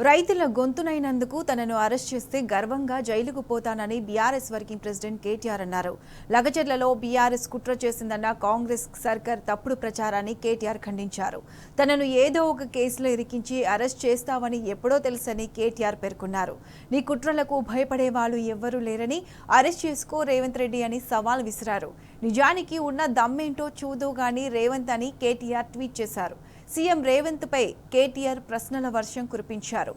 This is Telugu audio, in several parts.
రైతుల గొంతునైనందుకు తనను అరెస్ట్ చేస్తే గర్వంగా జైలుకు పోతానని బీఆర్ఎస్ వర్కింగ్ ప్రెసిడెంట్ కేటీఆర్ అన్నారు. లగచర్లలో బీఆర్ఎస్ కుట్ర చేసిందన్న కాంగ్రెస్ సర్కార్ తప్పుడు ప్రచారాన్ని కేటీఆర్ ఖండించారు. తనను ఏదో ఒక కేసులో ఇరికించి అరెస్ట్ చేస్తావని ఎప్పుడో తెలుసని కేటీఆర్ పేర్కొన్నారు. నీ కుట్రలకు భయపడే వాళ్ళు ఎవ్వరూ లేరని, అరెస్ట్ చేసుకో రేవంత్ రెడ్డి అని సవాల్ విసిరారు. నిజానికి ఉన్న దమ్మేంటో చూదుగాని రేవంత్ అని కేటీఆర్ ట్వీట్ చేశారు. సీఎం రేవంత్ పై కేటీఆర్ ప్రశ్నల వర్షం కురిపించారు.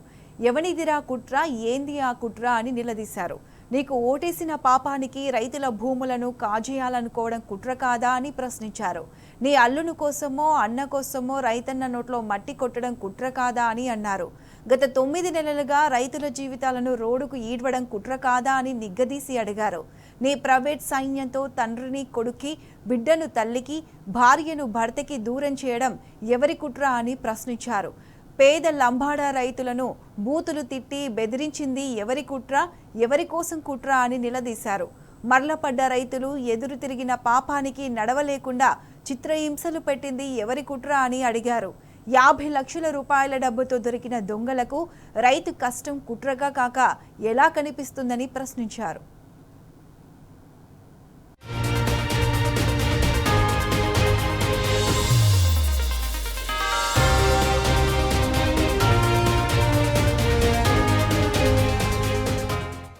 ఎవనిదిరా కుట్ర, ఏంది ఆ కుట్ర అని నిలదీశారు. నీకు ఓటేసిన పాపానికి రైతుల భూములను కాజేయాలనుకోవడం కుట్ర కాదా అని ప్రశ్నించారు. నీ అల్లును కోసమో అన్న కోసమో రైతన్న నోట్లో మట్టి కొట్టడం కుట్ర కాదా అని అన్నారు. గత 9 నెలలుగా రైతుల జీవితాలను రోడ్డుకు ఈడ్వడం కుట్ర కాదా అని నిగ్గదీసి అడిగారు. నీ ప్రైవేట్ సైన్యంతో తండ్రిని కొడుక్కి, బిడ్డను తల్లికి, భార్యను భర్తకి దూరం చేయడం ఎవరి కుట్ర అని ప్రశ్నించారు. పేద లంబాడా రైతులను బూతులు తిట్టి బెదిరించింది ఎవరి కుట్ర, ఎవరి కోసం కుట్ర అని నిలదీశారు. మరలపడ్డ రైతులు ఎదురు తిరిగిన పాపానికి నడవలేకుండా చిత్రహింసలు పెట్టింది ఎవరి కుట్ర అని అడిగారు. 50 లక్షల రూపాయల డబ్బుతో దొరికిన దొంగలకు రైతు కష్టం కుట్రగా కాక ఎలా కనిపిస్తుందని ప్రశ్నించారు.